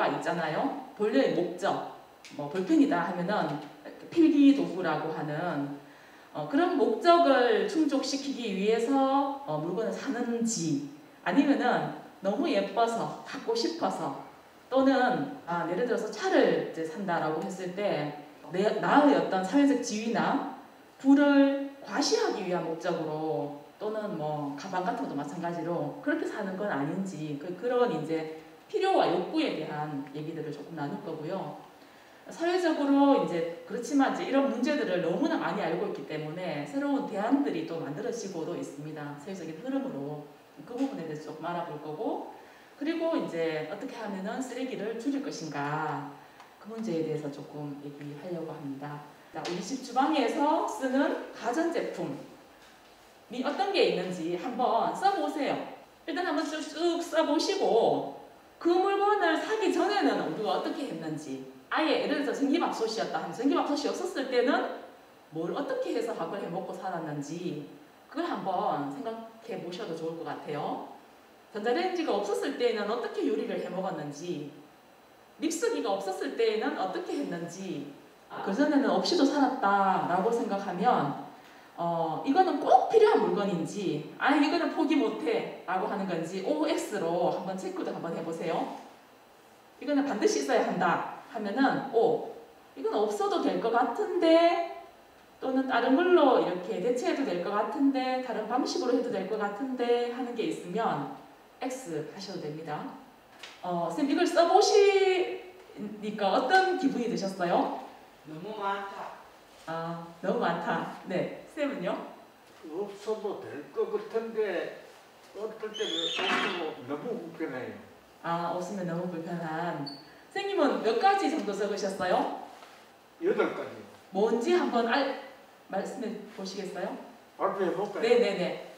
목표가 있잖아요. 본래의 목적, 뭐 볼펜이다 하면은 필기 도구라고 하는 그런 목적을 충족시키기 위해서 물건을 사는지, 아니면은 너무 예뻐서 갖고 싶어서, 또는 예를 들어서 차를 이제 산다라고 했을 때 나의 어떤 사회적 지위나 부를 과시하기 위한 목적으로, 또는 뭐 가방 같은 것도 마찬가지로 그렇게 사는 건 아닌지, 그런 이제 필요와 욕구에 대한 얘기들을 조금 나눌 거고요. 사회적으로 이제 그렇지만 이제 이런 문제들을 너무나 많이 알고 있기 때문에 새로운 대안들이 또 만들어지고도 있습니다. 사회적인 흐름으로. 그 부분에 대해서 조금 알아볼 거고, 그리고 이제 어떻게 하면은 쓰레기를 줄일 것인가, 그 문제에 대해서 조금 얘기하려고 합니다. 자, 우리 집 주방에서 쓰는 가전제품이 어떤 게 있는지 한번 써보세요. 일단 한번 쭉 써보시고, 그 물건을 사기 전에는 우리가 어떻게 했는지, 아예 예를 들어서 전기밥솥이었다 하면 전기밥솥이 없었을 때는 뭘 어떻게 해서 밥을 해먹고 살았는지, 그걸 한번 생각해 보셔도 좋을 것 같아요. 전자레인지가 없었을 때에는 어떻게 요리를 해먹었는지, 믹서기가 없었을 때에는 어떻게 했는지, 그전에는 없이도 살았다라고 생각하면 이거는 꼭 필요한 물건인지, 이거는 포기 못해 라고 하는 건지 OX로 한번 체크도 한번 해보세요. 이거는 반드시 있어야 한다 하면은 이건 없어도 될 것 같은데, 또는 다른 걸로 이렇게 대체해도 될 것 같은데, 다른 방식으로 해도 될 것 같은데 하는 게 있으면 X 하셔도 됩니다. 쌤 이걸 써보시니까 어떤 기분이 드셨어요? 너무 많다. 너무 많다. 네, 쌤은요? 없어도 될 것 같은데 어떨 때는 없어도 너무 불편해요. 없으면 너무 불편한. 선생님은 몇 가지 정도 적으셨어요? 8가지. 뭔지 한번 말씀해 보시겠어요? 발표해 볼까요? 네네네.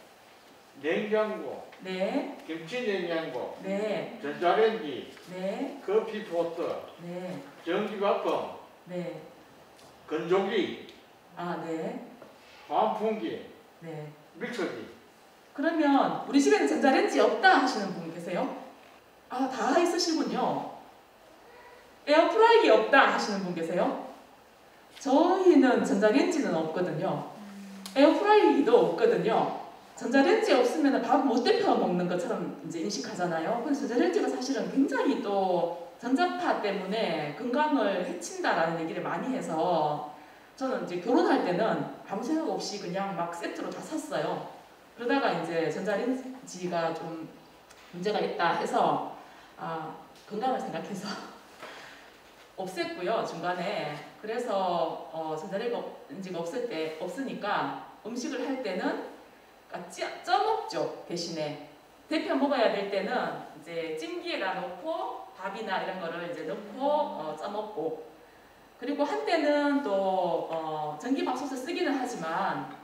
냉장고, 네. 김치 냉장고, 네. 전자레인지, 네. 커피포트, 네. 전기밥솥, 네. 건조기, 네. 환풍기, 네. 믹서기. 그러면 우리 집에는 전자레인지 없다 하시는 분 계세요? 다 있으시군요. 에어프라이기 없다 하시는 분 계세요? 저희는 전자레인지는 없거든요. 에어프라이기도 없거든요. 전자레인지 없으면 밥 못 데펴 먹는 것처럼 이제 인식하잖아요. 그래서 전자레인지가 사실은 굉장히 또 전자파 때문에 건강을 해친다라는 얘기를 많이 해서, 저는 이제 결혼할 때는 아무 생각 없이 그냥 막 세트로 다 샀어요. 그러다가 이제 전자레인지가 좀 문제가 있다 해서 건강을 생각해서 없앴고요, 중간에. 그래서 전자레인지가 없으니까 음식을 할 때는 쪄먹죠. 대신에 데펴 먹어야 될 때는 이제 찜기에다 넣고 밥이나 이런 거를 이제 넣고 쪄먹고, 그리고 한때는 또 전기밥솥을 쓰기는 하지만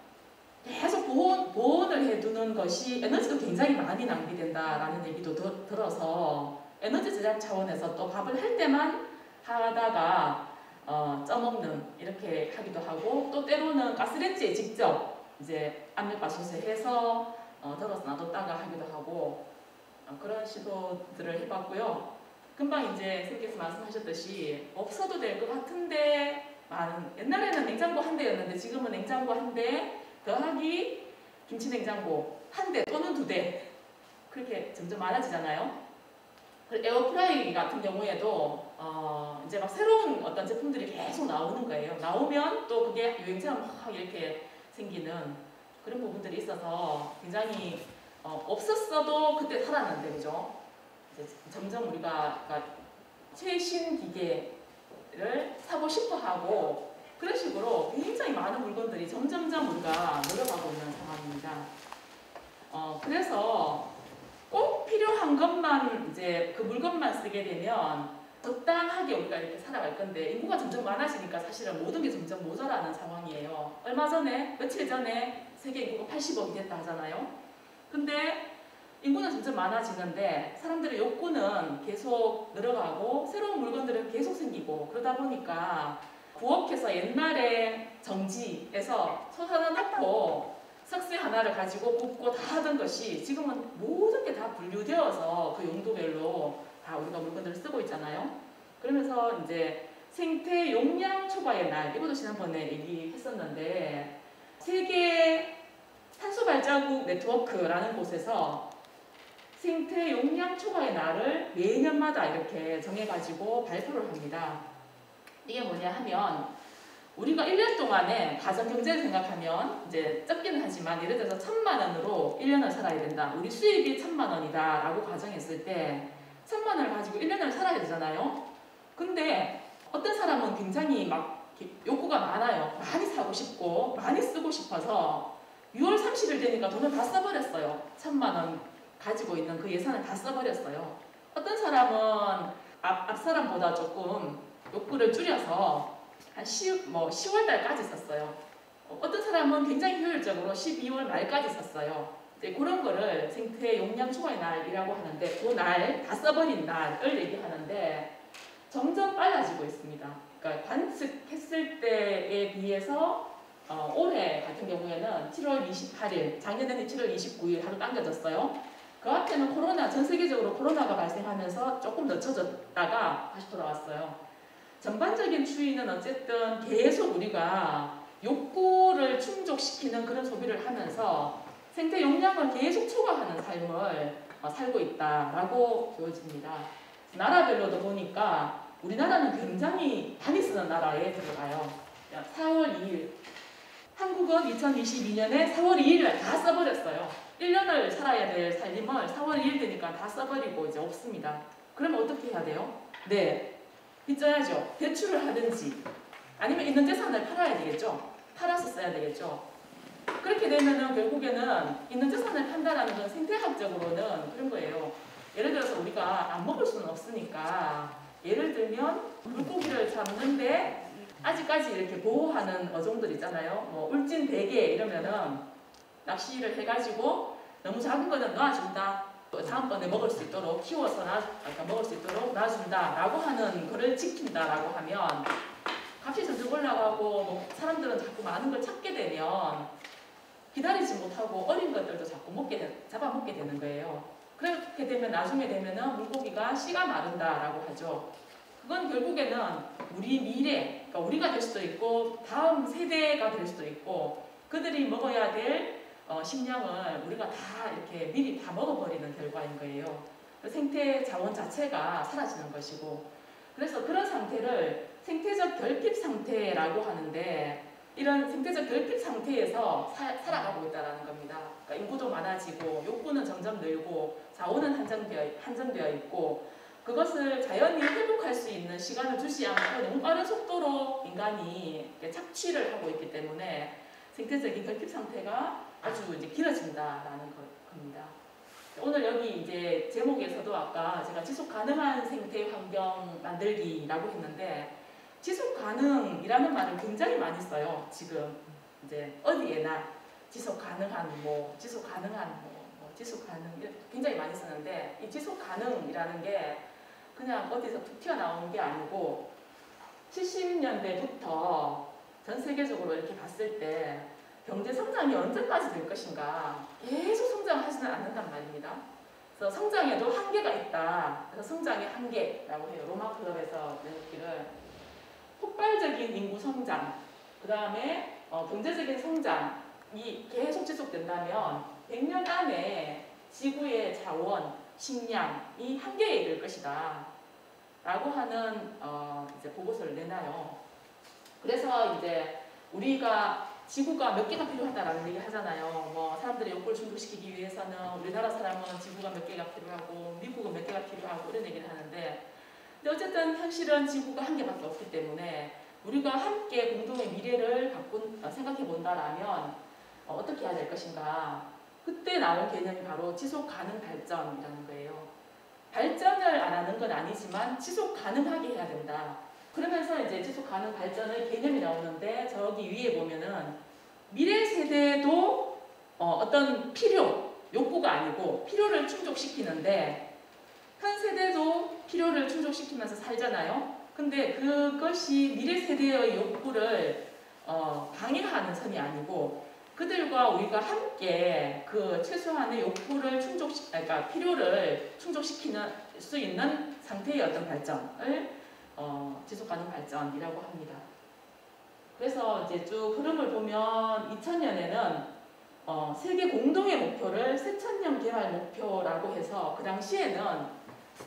계속 보온을 해두는 것이 에너지도 굉장히 많이 낭비된다라는 얘기도 들어서 에너지 절약 차원에서 또 밥을 할 때만 하다가 쪄먹는, 이렇게 하기도 하고, 또 때로는 가스레인지에 직접 이제 압력밥솥에 해서 덜어서 놔뒀다가 하기도 하고, 그런 시도들을 해봤고요. 금방 이제 선생님께서 말씀하셨듯이 없어도 될 것 같은데, 옛날에는 냉장고 한 대였는데 지금은 냉장고 한 대 더하기 김치냉장고 한 대 또는 2대, 그렇게 점점 많아지잖아요. 에어프라이기 같은 경우에도 이제 막 새로운 어떤 제품들이 계속 나오는 거예요. 나오면 또 그게 유행처럼 막 이렇게 생기는 그런 부분들이 있어서 굉장히 없었어도 그때 살았는데, 그죠? 이제 점점 우리가 최신 기계를 사고 싶어 하고, 그런 식으로 굉장히 많은 물건들이 점점점 우리가 늘어가고 있는 상황입니다. 그래서 꼭 필요한 것만, 이제 그 물건만 쓰게 되면 적당하게 우리가 이렇게 살아갈 건데, 인구가 점점 많아지니까 사실은 모든 게 점점 모자라는 상황이에요. 며칠 전에 세계 인구가 80억이 됐다 하잖아요. 근데 인구는 점점 많아지는데 사람들의 욕구는 계속 늘어가고 새로운 물건들은 계속 생기고, 그러다 보니까 부엌에서 옛날에 정지에서 솥 하나 넣고 석쇠 하나를 가지고 굽고 다 하던 것이 지금은 모든 게 다 분류되어서 그 용도별로 다 우리가 물건들을 쓰고 있잖아요. 그러면서 이제 생태 용량 초과의 날, 이것도 지난번에 얘기했었는데, 세계 탄소 발자국 네트워크라는 곳에서 생태 용량 초과의 날을 매년마다 이렇게 정해가지고 발표를 합니다. 이게 뭐냐 하면, 우리가 1년 동안에 가정경제를 생각하면 이제 적기는 하지만, 예를 들어서 1,000만 원으로 1년을 살아야 된다. 우리 수입이 1,000만 원이다 라고 가정했을 때 1,000만 원을 가지고 1년을 살아야 되잖아요. 근데 어떤 사람은 굉장히 막 욕구가 많아요. 많이 사고 싶고 많이 쓰고 싶어서 6월 30일 되니까 돈을 다 써버렸어요. 1,000만 원 가지고 있는 그 예산을 다 써버렸어요. 어떤 사람은 앞 사람보다 조금 욕구를 줄여서 한 10월 달까지 썼어요. 어떤 사람은 굉장히 효율적으로 12월 말까지 썼어요. 이제 그런 거를 생태 용량 초과의 날이라고 하는데, 그 날, 다 써버린 날을 얘기하는데 점점 빨라지고 있습니다. 그러니까 관측했을 때에 비해서 올해 같은 경우에는 7월 28일, 작년에는 7월 29일 하루 당겨졌어요. 그 앞에는 전 세계적으로 코로나가 발생하면서 조금 늦춰졌다가 다시 돌아왔어요. 전반적인 추이는 어쨌든 계속 우리가 욕구를 충족시키는 그런 소비를 하면서 생태 용량을 계속 초과하는 삶을 살고 있다라고 보여집니다. 나라별로도 보니까 우리나라는 굉장히 많이 쓰는 나라에 들어가요. 4월 2일. 한국은 2022년에 4월 2일에 다 써버렸어요. 1년을 살아야 될 살림을 4월 2일 되니까 다 써버리고 이제 없습니다. 그러면 어떻게 해야 돼요? 네. 빚져야죠. 대출을 하든지 아니면 있는 재산을 팔아야 되겠죠. 팔아서 써야 되겠죠. 그렇게 되면은 결국에는 있는 재산을 판다라는 건 생태학적으로는 그런 거예요. 예를 들어서 우리가 안 먹을 수는 없으니까, 예를 들면 물고기를 잡는데 아직까지 이렇게 보호하는 어종들 있잖아요. 뭐 울진 대게 이러면은 낚시를 해가지고 너무 작은 거는 놔준다. 다음번에 먹을 수 있도록 키워서 먹을 수 있도록 놔준다라고 하는 거를 지킨다라고 하면 값이 점점 올라가고 사람들은 자꾸 많은 걸 찾게 되면 기다리지 못하고 어린 것들도 자꾸 잡아먹게 되는 거예요. 그렇게 되면 나중에 되면은 물고기가 씨가 마른다라고 하죠. 그건 결국에는 우리 미래, 그러니까 우리가 될 수도 있고 다음 세대가 될 수도 있고 그들이 먹어야 될 식량을 우리가 다 이렇게 미리 다 먹어버리는 결과인 거예요. 생태 자원 자체가 사라지는 것이고, 그래서 그런 상태를 생태적 결핍 상태라고 하는데, 이런 생태적 결핍 상태에서 살아가고 있다는 겁니다. 그러니까 인구도 많아지고 욕구는 점점 늘고 자원은 한정되어 있고, 그것을 자연히 회복할 수 있는 시간을 주지 않고 너무 빠른 속도로 인간이 착취를 하고 있기 때문에 생태적인 결핍 상태가 아주 이제 길어진다라는 겁니다. 오늘 여기 이제 제목에서도 아까 제가 지속 가능한 생태 환경 만들기라고 했는데, 지속 가능이라는 말을 굉장히 많이 써요. 지금 이제 어디에나 지속 가능한 지속 가능한 지속 가능 굉장히 많이 쓰는데, 이 지속 가능이라는 게 그냥 어디서 툭 튀어나온 게 아니고 70년대부터 전 세계적으로 이렇게 봤을 때 경제 성장이 언제까지 될 것인가, 계속 성장하지는 않는단 말입니다. 그래서 성장에도 한계가 있다. 그래서 성장의 한계라고 해요. 로마 클럽에서 내놓기를 폭발적인 인구 성장, 그 다음에 경제적인 성장이 계속 지속된다면 100년 안에 지구의 자원, 식량이 한계에 이를 것이다 라고 하는 이제 보고서를 내놔요. 그래서 이제 우리가 지구가 몇 개가 필요하다라는 얘기 하잖아요. 사람들의 욕구를 충족시키기 위해서는 우리나라 사람은 지구가 몇 개가 필요하고 미국은 몇 개가 필요하고 이런 얘기를 하는데, 근데 어쨌든 현실은 지구가 한 개밖에 없기 때문에 우리가 함께 공동의 미래를 생각해 본다라면 어떻게 해야 될 것인가. 그때 나온 개념이 바로 지속 가능 발전이라는 거예요. 발전을 안 하는 건 아니지만 지속 가능하게 해야 된다. 그러면서 이제 지속 가능 발전의 개념이 나오는데, 저기 위에 보면은 미래 세대도 어떤 욕구가 아니고 필요를 충족시키는데, 현 세대도 필요를 충족시키면서 살잖아요. 근데 그것이 미래 세대의 욕구를 방해하는 선이 아니고, 그들과 우리가 함께 그 최소한의 욕구를 그러니까 필요를 충족시키는 수 있는 상태의 어떤 발전을 지속 가능 발전이라고 합니다. 그래서 이제 쭉 흐름을 보면 2000년에는 세계 공동의 목표를 새천년 개발 목표라고 해서 그 당시에는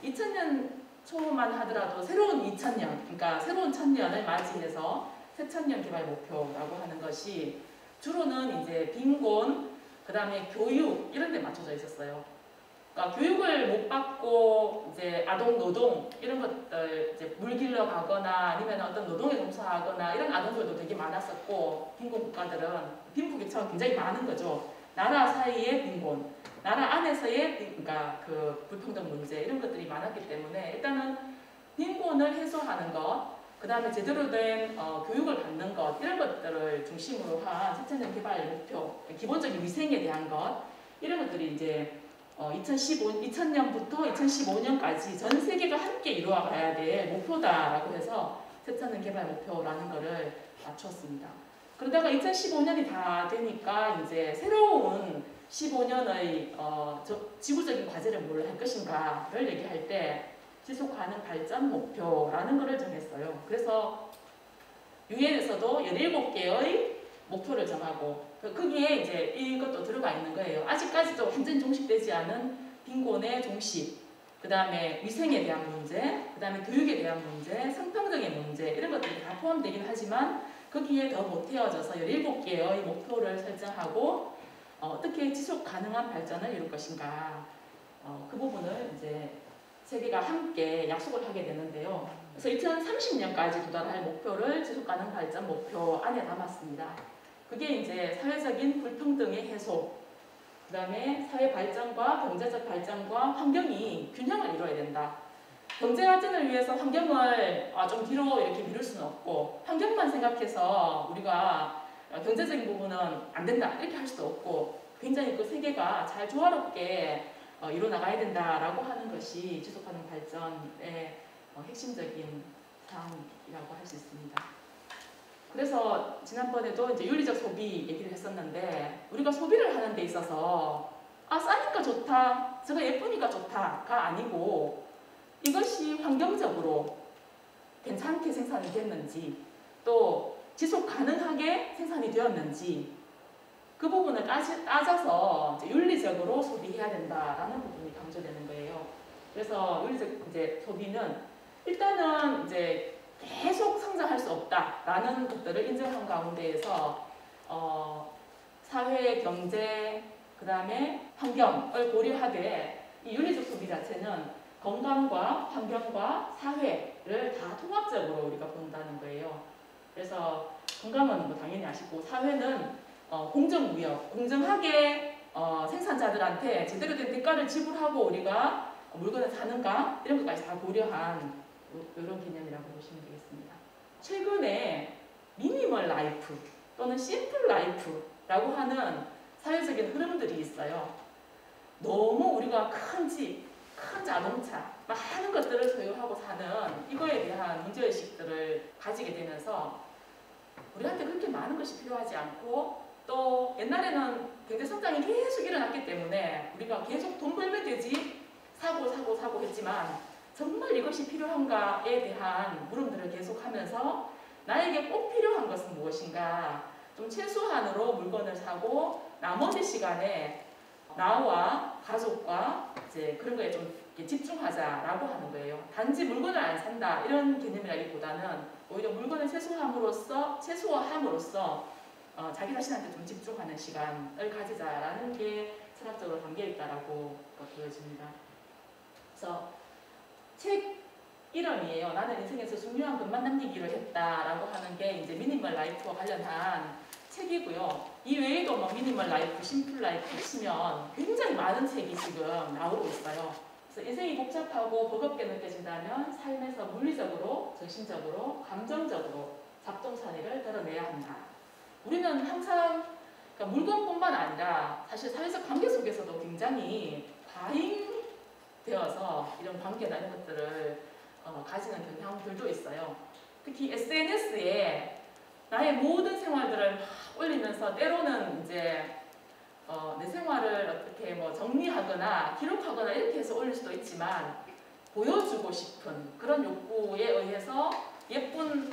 2000년 초만 하더라도 새로운 2000년, 그러니까 새로운 1000년을 맞이해서 새천년 개발 목표라고 하는 것이 주로는 이제 빈곤, 그 다음에 교육 이런 데 맞춰져 있었어요. 그러니까 교육을 못 받고 이제 아동 노동 이런 것들 이제 물 길러 가거나 아니면 어떤 노동에 종사하거나 이런 아동들도 되게 많았었고 빈곤 국가들은 빈부격차가 굉장히 많은 거죠. 나라 사이의 빈곤, 나라 안에서의 그러니까 그 불평등 문제 이런 것들이 많았기 때문에 일단은 빈곤을 해소하는 것, 그 다음에 제대로 된 교육을 받는 것 이런 것들을 중심으로 한 새천년 개발 목표, 기본적인 위생에 대한 것 이런 것들이 이제 2000년부터 2015년까지 전 세계가 함께 이루어가야 될 목표다라고 해서 새천년 개발 목표라는 것을 맞췄습니다. 그러다가 2015년이 다 되니까 이제 새로운 15년의 지구적인 과제를 뭘 할 것인가를 얘기할 때 지속 가능 발전 목표라는 것을 정했어요. 그래서 유엔에서도 17개의 목표를 정하고 거기에 이제 이것도 들어가 있는 거예요. 아직까지도 완전히 종식되지 않은 빈곤의 종식, 그 다음에 위생에 대한 문제, 그 다음에 교육에 대한 문제, 성평등의 문제 이런 것들이 다 포함되긴 하지만 거기에 더 못태워져서 17개의 목표를 설정하고 어떻게 지속 가능한 발전을 이룰 것인가 그 부분을 이제 세계가 함께 약속을 하게 되는데요. 그래서 2030년까지 도달할 목표를 지속 가능 발전 목표 안에 담았습니다. 그게 이제 사회적인 불평등의 해소, 그 다음에 사회 발전과 경제적 발전과 환경이 균형을 이루어야 된다. 경제 발전을 위해서 환경을 좀 뒤로 이렇게 미룰 수는 없고 환경만 생각해서 우리가 경제적인 부분은 안 된다 이렇게 할 수도 없고 굉장히 그 세계가 잘 조화롭게 이루어나가야 된다라고 하는 것이 지속가능 발전의 핵심적인 사항이라고 할 수 있습니다. 그래서 지난번에도 이제 윤리적 소비 얘기를 했었는데 우리가 소비를 하는 데 있어서 싸니까 좋다, 저거 예쁘니까 좋다가 아니고 이것이 환경적으로 괜찮게 생산이 됐는지 또 지속 가능하게 생산이 되었는지 그 부분을 따져서 이제 윤리적으로 소비해야 된다라는 부분이 강조되는 거예요. 그래서 윤리적 이제 소비는 일단은 이제 계속 성장할 수 없다라는 것들을 인정한 가운데에서 사회, 경제, 그 다음에 환경을 고려하되 이 윤리적 소비 자체는 건강과 환경과 사회를 다 통합적으로 우리가 본다는 거예요. 그래서 건강은 뭐 당연히 아시고 사회는 공정무역, 공정하게 생산자들한테 제대로 된 대가를 지불하고 우리가 물건을 사는가 이런 것까지 다 고려한 이런 개념이라고 보시면 되겠습니다. 최근에 미니멀 라이프 또는 심플 라이프라고 하는 사회적인 흐름들이 있어요. 너무 우리가 큰 집, 큰 자동차, 많은 것들을 소유하고 사는 이거에 대한 문제의식들을 가지게 되면서 우리한테 그렇게 많은 것이 필요하지 않고 또 옛날에는 경제 성장이 계속 일어났기 때문에 우리가 계속 돈 벌면 되지 사고 했지만 정말 이것이 필요한가에 대한 물음들을 계속하면서 나에게 꼭 필요한 것은 무엇인가 좀 최소한으로 물건을 사고 나머지 시간에 나와 가족과 이제 그런 거에 좀 집중하자라고 하는 거예요. 단지 물건을 안 산다 이런 개념이라기보다는 오히려 물건을 최소화함으로써 자기 자신한테 좀 집중하는 시간을 가지자라는 게 철학적으로 담겨 있다라고 보여집니다. 그래서 책 이름이에요. 나는 인생에서 중요한 것만 남기기를 했다라고 하는 게 이제 미니멀 라이프와 관련한 책이고요. 이 외에도 뭐 미니멀 라이프, 심플 라이프 치면 굉장히 많은 책이 지금 나오고 있어요. 그래서 인생이 복잡하고 버겁게 느껴진다면 삶에서 물리적으로, 정신적으로, 감정적으로 작동선의를 드러내야 한다. 우리는 항상 그러니까 물건뿐만 아니라 사실 사회적 관계 속에서도 굉장히 과잉되어서 이런 관계나 이런 것들을 가지는 경향들도 있어요. 특히 SNS에 나의 모든 생활들을 막 올리면서 때로는 이제 내 생활을 어떻게 뭐 정리하거나 기록하거나 이렇게 해서 올릴 수도 있지만 보여주고 싶은 그런 욕구에 의해서 예쁜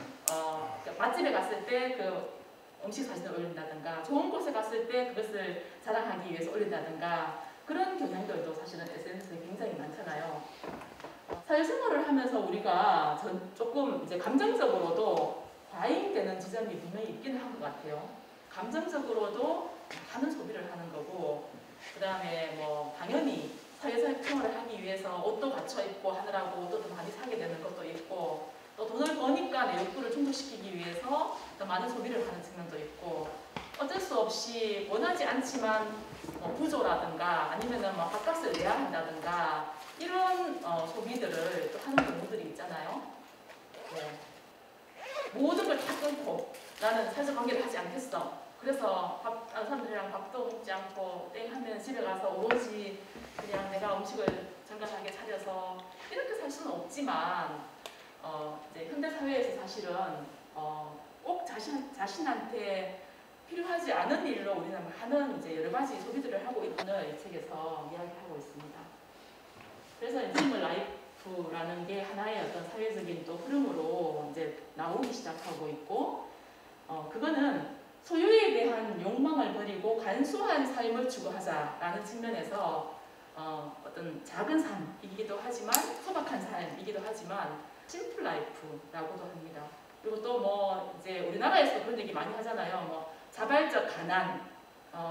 맛집에 갔을 때 그 음식 사진을 올린다든가 좋은 곳에 갔을 때 그것을 자랑하기 위해서 올린다든가 그런 경향들도 사실은 SNS에 굉장히 많잖아요. 사회생활을 하면서 우리가 조금 이제 감정적으로도 과잉되는 지점이 분명히 있기는 한 것 같아요. 감정적으로도 많은 소비를 하는 거고, 그 다음에 뭐 당연히 사회생활을 하기 위해서 옷도 갖춰 입고 하느라고 옷도 많이 사게 되는 것도 있고, 또 돈을 버니까 내 욕구를 충족시키기 위해서 더 많은 소비를 하는 측면도 있고, 어쩔 수 없이 원하지 않지만 뭐 부조라든가 아니면은 뭐 밥값을 내야 한다든가 이런 소비들을 또 하는 경우들이 있잖아요. 네. 모든 걸 다 끊고 나는 사회관계를 하지 않겠어. 그래서 사람들이랑 밥도 먹지 않고 땡 하면 집에 가서 오로지 그냥 내가 음식을 정갈하게 차려서 이렇게 살 수는 없지만 이제 현대 사회에서 사실은 꼭 자신한테 필요하지 않은 일로 우리는 많은 이제 여러 가지 소비들을 하고 있는 이 책에서 이야기하고 있습니다. 그래서 미니멀 라이프라는 게 하나의 어떤 사회적인 또 흐름으로 이제 나오기 시작하고 있고, 그거는 소유에 대한 욕망을 버리고 간소한 삶을 추구하자라는 측면에서 어떤 작은 삶이기도 하지만 소박한 삶이기도 하지만 심플 라이프라고도 합니다. 그리고 또 뭐 이제 우리나라에서 그런 얘기 많이 하잖아요. 뭐 자발적 가난,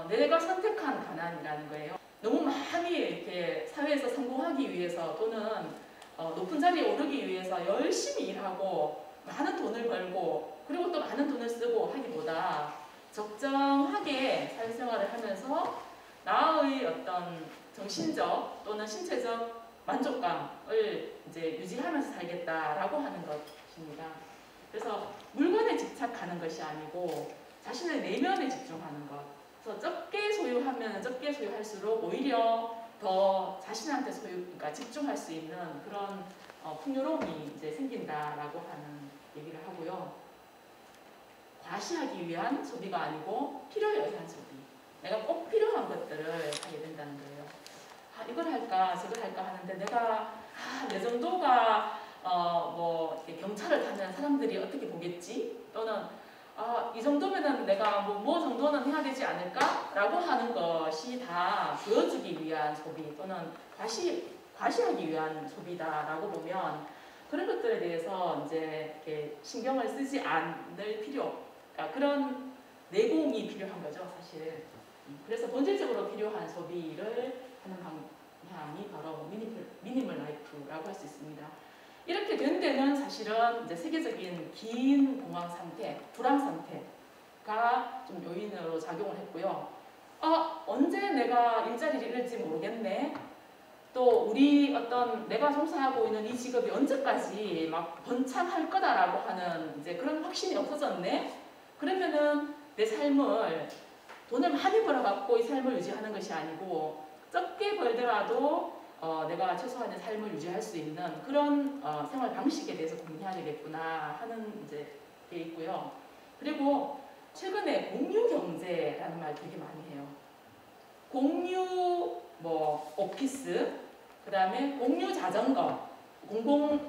내가 선택한 가난이라는 거예요. 너무 많이 이렇게 사회에서 성공하기 위해서 또는 높은 자리에 오르기 위해서 열심히 일하고 많은 돈을 벌고 그리고 또 많은 돈을 쓰고 하기보다 적정하게 사회생활을 하면서 나의 어떤 정신적 또는 신체적 만족감을 이제 유지하면서 살겠다라고 하는 것입니다. 그래서 물건에 집착하는 것이 아니고 자신의 내면에 집중하는 것. 그래서 적게 소유하면 적게 소유할수록 오히려 더 자신한테 그러니까 집중할 수 있는 그런 풍요로움이 이제 생긴다라고 하는 얘기를 하고요. 과시하기 위한 소비가 아니고 필요에 의한 소비. 내가 꼭 필요한 것들을 하게 된다는 거예요. 이걸 할까 저걸 할까 하는데 내가 내 정도가 뭐 경차를 타면 사람들이 어떻게 보겠지? 또는 이 정도면은 내가 뭐 정도는 해야 되지 않을까? 라고 하는 것이 다 보여주기 위한 소비 또는 과시하기 위한 소비다라고 보면 그런 것들에 대해서 이제 이렇게 신경을 쓰지 않을 필요, 그러니까 그런 내공이 필요한 거죠, 사실. 그래서 본질적으로 필요한 소비를 하는 방향이 바로 미니멀 라이프라고 할 수 있습니다. 이렇게 된 데는 사실은 이제 세계적인 긴 공황 상태, 불황 상태가 좀 요인으로 작용을 했고요. 언제 내가 일자리를 잃을지 모르겠네. 또 우리 어떤 내가 종사하고 있는 이 직업이 언제까지 막 번창할 거다라고 하는 이제 그런 확신이 없어졌네. 그러면은 내 삶을 돈을 많이 벌어갖고 이 삶을 유지하는 것이 아니고 적게 벌더라도 내가 최소한의 삶을 유지할 수 있는 그런 생활 방식에 대해서 고민해야 되겠구나 하는 이제 게 있고요. 그리고 최근에 공유 경제라는 말 되게 많이 해요. 공유 뭐 오피스, 그 다음에 공유 자전거,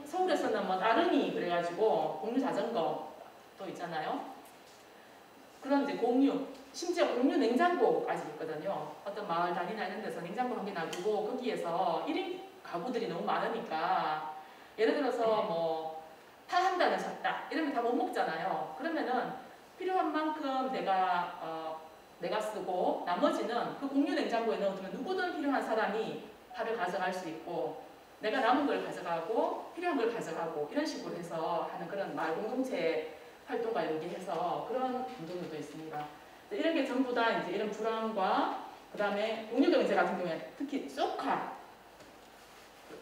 서울에서는 뭐 따릉이 그래가지고 공유 자전거 또 있잖아요. 그런 이제 공유, 심지어 공유 냉장고까지 있거든요. 어떤 마을 다니나 이런 데서 냉장고 한 개 놔두고 거기에서 1인 가구들이 너무 많으니까 예를 들어서 뭐 파 한 단을 샀다 이러면 다 못 먹잖아요. 그러면은 필요한 만큼 내가 쓰고 나머지는 그 공유 냉장고에 넣어두면 누구든 필요한 사람이 파를 가져갈 수 있고 내가 남은 걸 가져가고 필요한 걸 가져가고 이런 식으로 해서 하는 그런 마을 공동체 활동과 연계해서 그런 운동들도 있습니다. 이런 게 전부 다 이제 이런 불안과 그 다음에 공유 경제 같은 경우에 특히 쏘카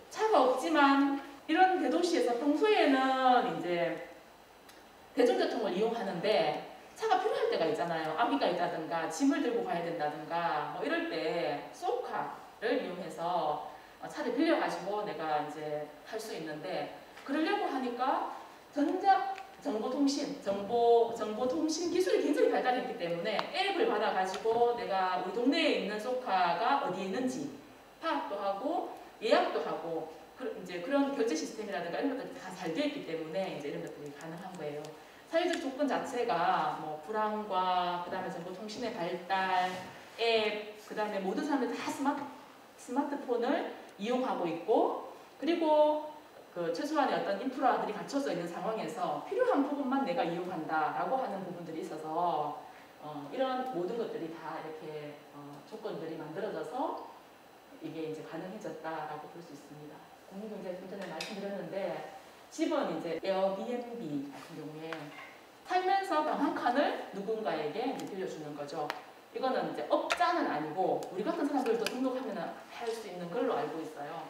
차가 없지만 이런 대도시에서 평소에는 이제 대중교통을 이용하는데 차가 필요할 때가 있잖아요. 아기가 있다든가 짐을 들고 가야 된다든가 뭐 이럴 때 쏘카를 이용해서 차를 빌려가지고 내가 이제 할 수 있는데 그러려고 하니까 정보통신 기술이 굉장히 발달했기 때문에 앱을 받아가지고 내가 우리 동네에 있는 쏘카가 어디에 있는지 파악도 하고 예약도 하고 이제 그런 결제 시스템이라든가 이런 것들이 다 잘 되어 있기 때문에 이제 이런 것들이 가능한 거예요. 사회적 조건 자체가 뭐 불안과 그다음에 정보통신의 발달, 앱, 그다음에 모든 사람들이 다 스마트폰을 이용하고 있고, 그리고 그 최소한의 어떤 인프라들이 갖춰져 있는 상황에서 필요한 부분만 내가 이용한다라고 하는 부분들이 있어서 이런 모든 것들이 다 이렇게 조건들이 만들어져서 이게 이제 가능해졌다라고 볼 수 있습니다. 공유경제 좀 전에 말씀드렸는데 집은 이제 에어비앤비 같은 경우에 살면서 방 한 칸을 누군가에게 이제 빌려주는 거죠. 이거는 이제 업자는 아니고 우리 같은 사람들도 등록하면 할 수 있는 걸로 알고 있어요.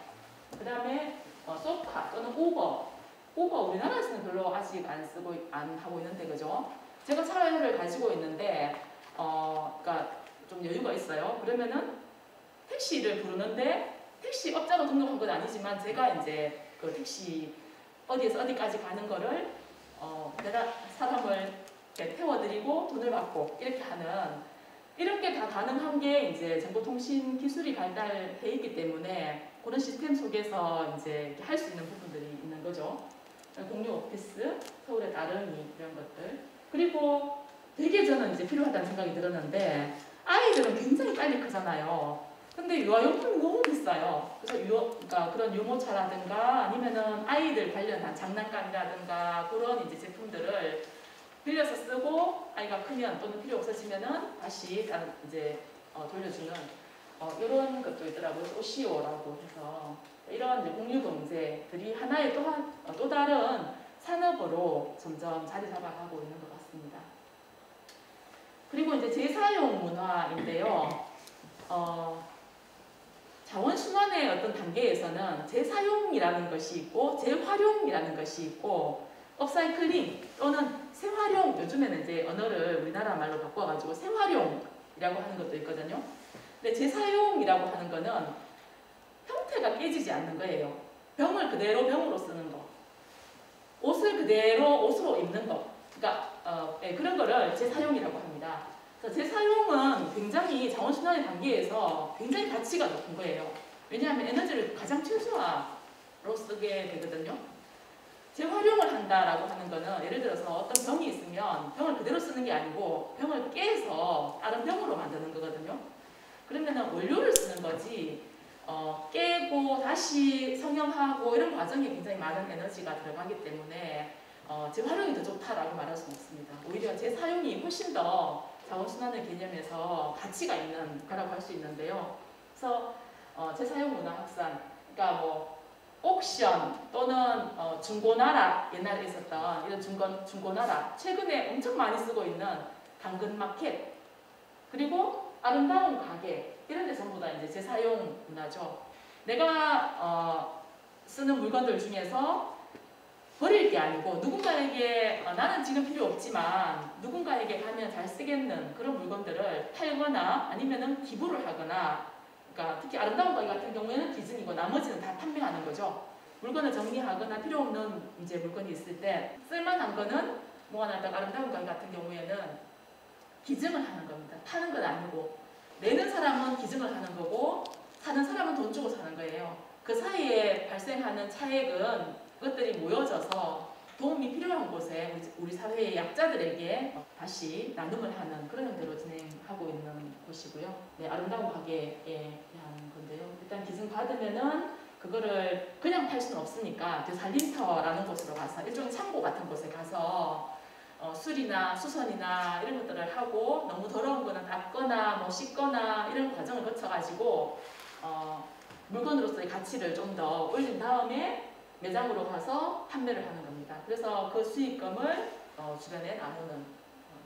그 다음에 소카 또는 우버 우리나라에서는 별로 아직 안 하고 있는데 그죠? 제가 차를 가지고 있는데 그러니까 좀 여유가 있어요. 그러면은 택시를 부르는데 택시 업자로 등록한 건 아니지만 제가 이제 그 택시 어디에서 어디까지 가는 거를 내가 사람을 이렇게 태워드리고 돈을 받고 이렇게 하는 이런 게 다 가능한 게 이제 정보통신 기술이 발달해 있기 때문에 그런 시스템 속에서 이제 할 수 있는 부분들이 있는 거죠. 공유 오피스, 서울의 따릉이 이런 것들. 그리고 되게 저는 이제 필요하다는 생각이 들었는데 아이들은 굉장히 빨리 크잖아요. 근데 유아용품이 너무 비싸요. 그래서 그러니까 그런 유모차라든가 아니면은 아이들 관련한 장난감이라든가 그런 이제 제품들을 빌려서 쓰고 아이가 크면 또는 필요 없어지면은 다시 이제 돌려주는 이런 것도 있더라고요. 오시오라고 해서 이런 이제 공유 경제들이 하나의 또 다른 산업으로 점점 자리 잡아가고 있는 것 같습니다. 그리고 이제 재사용 문화인데요. 자원순환의 어떤 단계에서는 재사용이라는 것이 있고 재활용이라는 것이 있고 업사이클링 또는 재활용, 요즘에는 이제 언어를 우리나라 말로 바꿔가지고 재활용이라고 하는 것도 있거든요. 근데 재사용이라고 하는 거는 형태가 깨지지 않는 거예요. 병을 그대로 병으로 쓰는 거, 옷을 그대로 옷으로 입는 거, 그러니까 그런 거를 재사용이라고 합니다. 재사용은 굉장히 자원순환의 단계에서 굉장히 가치가 높은 거예요. 왜냐하면 에너지를 가장 최소화로 쓰게 되거든요. 재활용을 한다라고 하는 거는 예를 들어서 어떤 병이 있으면 병을 그대로 쓰는 게 아니고 병을 깨서 다른 병으로 만드는 거거든요. 그러면 원료를 쓰는 거지 깨고 다시 성형하고 이런 과정에 굉장히 많은 에너지가 들어가기 때문에 재활용이 더 좋다라고 말할 수는 없습니다. 오히려 재사용이 훨씬 더 자원순환의 개념에서 가치가 있는 거라고 할 수 있는데요. 그래서 재사용 문화 확산, 그러니까 뭐 옥션 또는 중고나라, 옛날에 있었던 이런 중고나라, 최근에 엄청 많이 쓰고 있는 당근마켓, 그리고 아름다운 가게, 이런 데 전부 다 이제 재사용 문화죠. 내가 쓰는 물건들 중에서 버릴 게 아니고 누군가에게 나는 지금 필요 없지만 누군가에게 가면 잘 쓰겠는 그런 물건들을 팔거나 아니면은 기부를 하거나, 그러니까 특히 아름다운 가게 같은 경우에는 기증이고 나머지는 다 판매하는 거죠. 물건을 정리하거나 필요 없는 이제 물건이 있을 때 쓸만한 거는 뭐 하나 아름다운 가게 같은 경우에는 기증을 하는 겁니다. 파는 건 아니고 내는 사람은 기증을 하는 거고 사는 사람은 돈 주고 사는 거예요. 그 사이에 발생하는 차액은 그것들이 모여져서 도움이 필요한 곳에 우리 사회의 약자들에게 다시 나눔을 하는 그런 형태로 진행하고 있는 곳이고요. 네, 아름다운 가게에 대한 건데요. 일단 기증 받으면은 그거를 그냥 팔 수는 없으니까 되살림터라는 곳으로 가서 일종의 창고 같은 곳에 가서 수리나 수선이나 이런 것들을 하고 너무 더러운 거는 닦거나 뭐 씻거나 이런 과정을 거쳐가지고 물건으로서의 가치를 좀 더 올린 다음에 매장으로 가서 판매를 하는 겁니다. 그래서 그 수익금을 주변에 나누는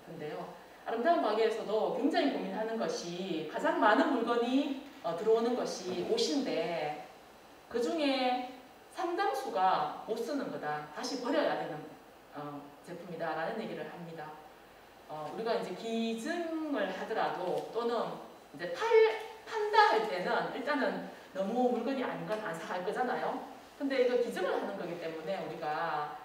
건데요. 아름다운 가게에서도 굉장히 고민하는 것이 가장 많은 물건이 들어오는 것이 옷인데 그 중에 상당수가 못 쓰는 거다. 다시 버려야 되는 제품이다 라는 얘기를 합니다. 우리가 이제 기증을 하더라도 또는 이제 판다 할 때는 일단은 너무 물건이 아닌 건 안 사갈 거잖아요. 근데 이거 기증을 하는 거기 때문에 우리가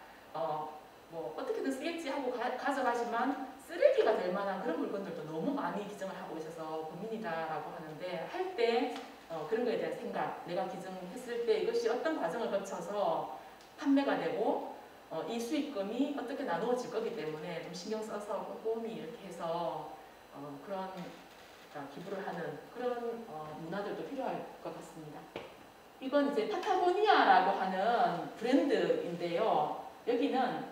뭐 어떻게든 쓰겠지 하고 가져가지만 쓰레기가 될 만한 그런 물건들도 너무 많이 기증을 하고 있어서 고민이다라고 하는데 할 때 그런 거에 대한 생각, 내가 기증했을 때 이것이 어떤 과정을 거쳐서 판매가 되고 이 수익금이 어떻게 나누어질 거기 때문에 좀 신경 써서 꼼꼼히 이렇게 해서 그런 그러니까 기부를 하는 그런 문화들도 필요할 것 같습니다. 이건 이제 파타고니아라고 하는 브랜드인데요. 여기는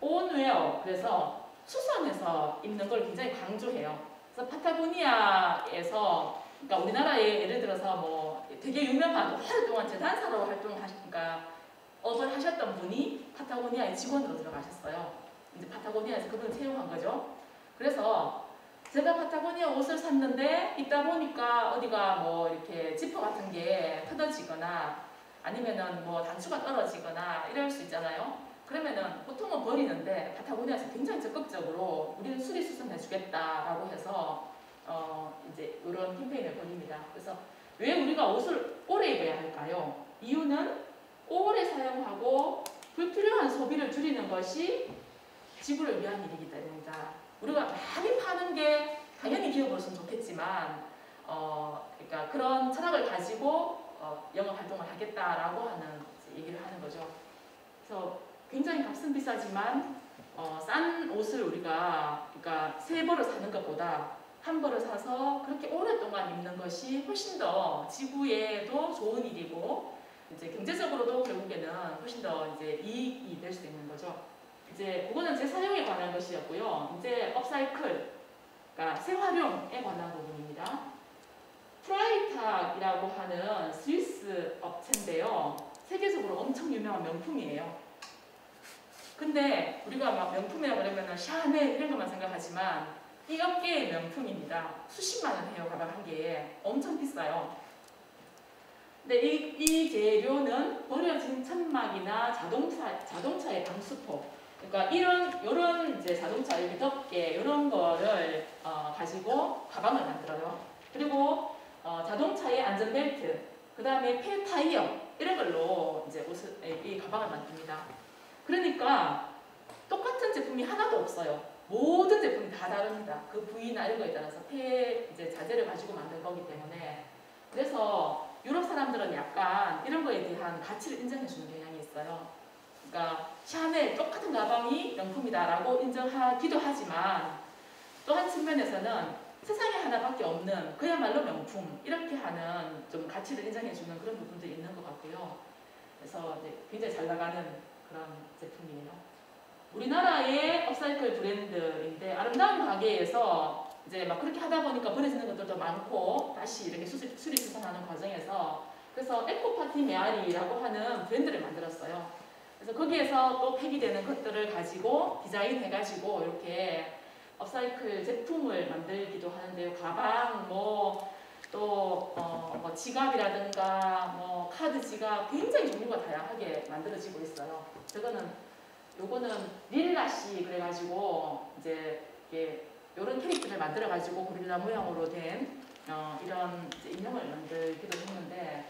온웨어, 그래서 수선해서 입는 걸 굉장히 강조해요. 그래서 파타고니아에서 그러니까 우리나라에 예를 들어서 뭐 되게 유명한 오랫동안 재단사로 활동하시니까 업을 하셨던 분이 파타고니아의 직원으로 들어가셨어요. 이제 파타고니아에서 그분을 채용한 거죠. 그래서 제가 파타고니아 옷을 샀는데 입다 보니까 어디가 뭐 이렇게 지퍼 같은 게 터져지거나 아니면은 뭐 단추가 떨어지거나 이럴 수 있잖아요. 그러면은 보통은 버리는데 파타고니아에서 굉장히 적극적으로 우리는 수리수선해 주겠다라고 해서 이제 이런 캠페인을 벌입니다. 그래서 왜 우리가 옷을 오래 입어야 할까요? 이유는 오래 사용하고 불필요한 소비를 줄이는 것이 지구를 위한 일이기 때문입니다. 우리가 많이 파는 게 당연히 기업으로서는 좋겠지만 그러니까 그런 철학을 가지고 영업 활동을 하겠다라고 하는 얘기를 하는 거죠. 그래서 굉장히 값은 비싸지만 싼 옷을 우리가 그러니까 세 벌을 사는 것보다 한 벌을 사서 그렇게 오랫동안 입는 것이 훨씬 더 지구에도 좋은 일이고 이제 경제적으로도 결국에는 훨씬 더 이제 이익이 될 수 있는 거죠. 이제 그거는 재사용에 관한 것이었고요. 이제 업사이클, 그러니까 재활용에 관한 부분입니다. 프라이탁이라고 하는 스위스 업체인데요. 세계적으로 엄청 유명한 명품이에요. 근데 우리가 막 명품이라고 그러면 샤넬 이런 것만 생각하지만 이 업계의 명품입니다. 수십만 원 해요. 가방 한 개에. 엄청 비싸요. 근데 이 재료는 버려진 천막이나 자동차의 방수포, 그러니까 이런 이제 자동차 이렇게 덮개 이런 거를 가지고 가방을 만들어요. 그리고 자동차의 안전벨트, 그 다음에 폐 타이어 이런 걸로 이제 이 가방을 만듭니다. 그러니까 똑같은 제품이 하나도 없어요. 모든 제품이 다 다릅니다. 그 부위나 이런 거에 따라서 폐 이제 자재를 가지고 만든 거기 때문에. 그래서 유럽 사람들은 약간 이런 거에 대한 가치를 인정해주는 경향이 있어요. 그러니까 샤넬 똑같은 가방이 명품이다라고 인정하기도 하지만 또 한 측면에서는 세상에 하나밖에 없는 그야말로 명품 이렇게 하는 좀 가치를 인정해주는 그런 부분도 있는 것 같고요. 그래서 이제 굉장히 잘 나가는 그런 제품이에요. 우리나라의 업사이클 브랜드인데 아름다운 가게에서 이제 막 그렇게 하다 보니까 버려지는 것들도 많고 다시 이렇게 수리수선하는 과정에서 그래서 에코파티 메아리라고 하는 브랜드를 만들었어요. 그래서 거기에서 또 폐기되는 것들을 가지고 디자인해가지고 이렇게 업사이클 제품을 만들기도 하는데요. 가방, 뭐 지갑이라든가 뭐 카드 지갑 굉장히 종류가 다양하게 만들어지고 있어요. 요거는 릴라시 그래가지고 이제 이런 캐릭터를 만들어가지고 고릴라 모양으로 된 이런 이제 인형을 만들기도 했는데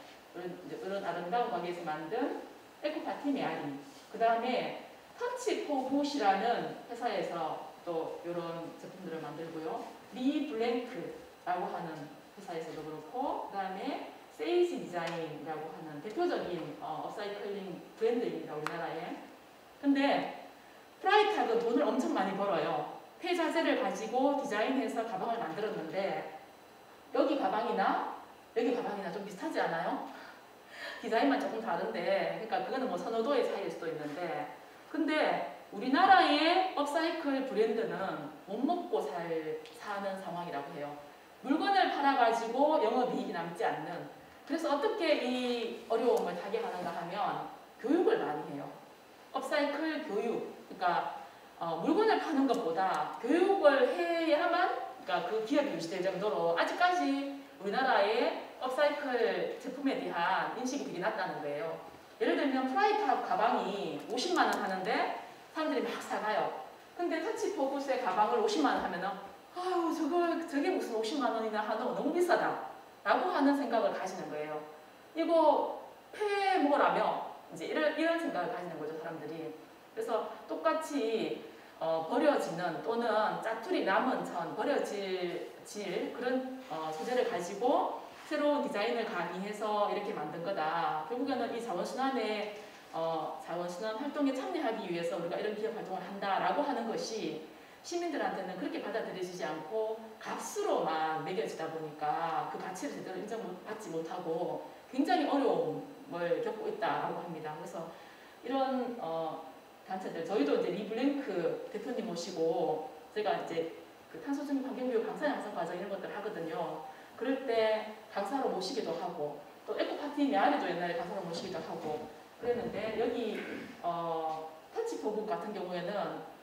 이런 아름다운 가게에서 만든 에코파티 메아리, 그 다음에 터치포봇이라는 회사에서 또 이런 제품들을 만들고요. 리 블랭크라고 하는 회사에서도 그렇고, 그 다음에 세이지 디자인이라고 하는 대표적인 업사이클링 브랜드입니다, 우리나라에. 근데 프라이탁은 돈을 엄청 많이 벌어요. 폐자재를 가지고 디자인해서 가방을 만들었는데 여기 가방이나 좀 비슷하지 않아요? 디자인만 조금 다른데, 그러니까 그거는 뭐 선호도의 차이일 수도 있는데, 근데 우리나라의 업사이클 브랜드는 못 먹고 사는 상황이라고 해요. 물건을 팔아가지고 영업이익이 남지 않는. 그래서 어떻게 이 어려움을 타개하는가 하면 교육을 많이 해요. 업사이클 교육, 그러니까 물건을 파는 것보다 교육을 해야만 그러니까 그 기업이 유지될 정도로 아직까지 우리나라의 업사이클 제품에 대한 인식이 되게 낮다는 거예요. 예를 들면 프라이탁 가방이 50만 원 하는데 사람들이 막 사가요. 근데 터치포봇의 가방을 50만 원 하면은 아유 저게 무슨 50만 원이나 하노 너무 비싸다 라고 하는 생각을 가지는 거예요. 이거 폐모라며 이제 이런 생각을 가지는 거죠, 사람들이. 그래서 똑같이 버려지는 또는 짜투리 남은 천 버려질 그런 소재를 가지고 새로운 디자인을 가미해서 이렇게 만든 거다. 결국에는 이 자원순환 활동에 참여하기 위해서 우리가 이런 기업 활동을 한다라고 하는 것이 시민들한테는 그렇게 받아들여지지 않고 값으로만 매겨지다 보니까 그 가치를 제대로 인정받지 못하고 굉장히 어려움을 겪고 있다라고 합니다. 그래서 이런 단체들, 저희도 이제 리블랭크 대표님 모시고 제가 이제 그 탄소중립 환경교육 강사 양성 과정 이런 것들 하거든요. 그럴 때 강사로 모시기도 하고 또 에코파티 메아리도 옛날에 강사로 모시기도 하고 그랬는데 여기 터치포북 같은 경우에는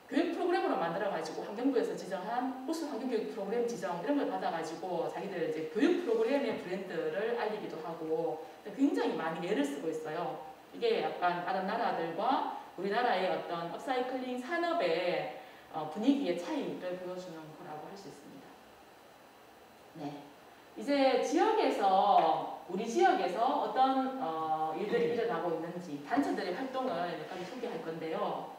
교육 프로그램으로 만들어가지고 환경부에서 지정한 우수 환경교육 프로그램 지정 이런 걸 받아가지고 자기들 이제 교육 프로그램의 브랜드를 알리기도 하고 굉장히 많이 애를 쓰고 있어요. 이게 약간 다른 나라들과 우리나라의 어떤 업사이클링 산업의 분위기의 차이를 보여주는 거라고 할 수 있습니다. 네, 이제 우리 지역에서 어떤 일들이 일어나고 있는지 단체들의 활동을 몇 가지 소개할 건데요.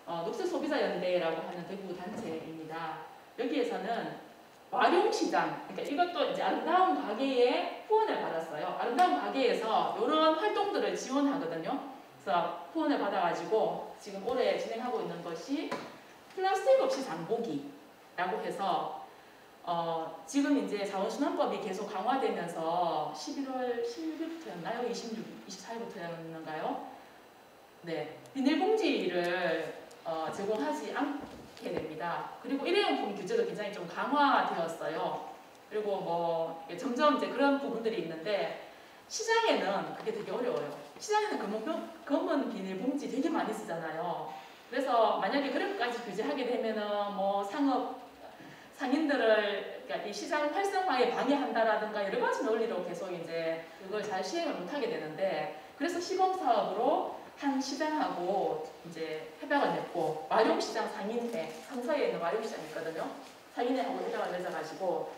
녹색소비자연대라고 하는 대구 단체입니다. 여기에서는 와룡시장, 그러니까 이것도 이제 아름다운 가게의 후원을 받았어요. 아름다운 가게에서 이런 활동들을 지원하거든요. 그래서 후원을 받아가지고 지금 올해 진행하고 있는 것이 플라스틱 없이 장보기라고 해서 지금 이제 자원순환법이 계속 강화되면서 11월 10일부터였나요? 24일부터였는가요? 네, 비닐봉지를 제공하지 않게 됩니다. 그리고 일회용품 규제도 굉장히 좀 강화되었어요. 그리고 뭐 점점 이제 그런 부분들이 있는데 시장에는 그게 되게 어려워요. 시장에는 검은 비닐봉지 되게 많이 쓰잖아요. 그래서 만약에 그렇게까지 규제하게 되면은 뭐 상인들을 그러니까 이 시장 활성화에 방해한다라든가 여러 가지 논리로 계속 이제 그걸 잘 시행을 못하게 되는데 그래서 시범사업으로 한 시장하고 이제 협약을 맺고 와룡시장 상인회, 성서에 있는 와룡시장이 있거든요. 상인회하고 협약을 맺어가지고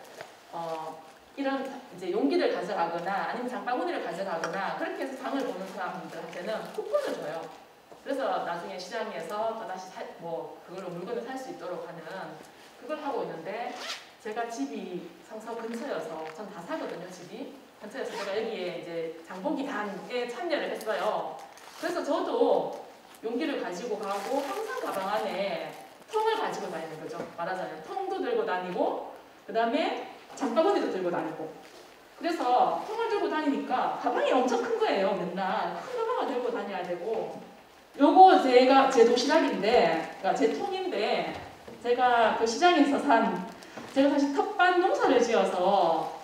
이런 이제 용기를 가져가거나 아니면 장바구니를 가져가거나 그렇게 해서 장을 보는 사람들한테는 쿠폰을 줘요. 그래서 나중에 시장에서 또다시 그걸로 물건을 살 수 있도록 하는 그걸 하고 있는데 제가 집이 성서 근처여서 전 다 사거든요. 집이 근처여서 제가 여기에 이제 장보기 단에 참여를 했어요. 그래서 저도 용기를 가지고 가고 항상 가방 안에 통을 가지고 다니는 거죠. 말하자면 통도 들고 다니고 그 다음에 장바구니도 들고 다니고 그래서 통을 들고 다니니까 가방이 엄청 큰 거예요. 맨날 큰 가방을 들고 다녀야 되고 요거 제 도시락인데 그러니까 제 통인데 제가 그 시장에서 제가 사실 텃밭 농사를 지어서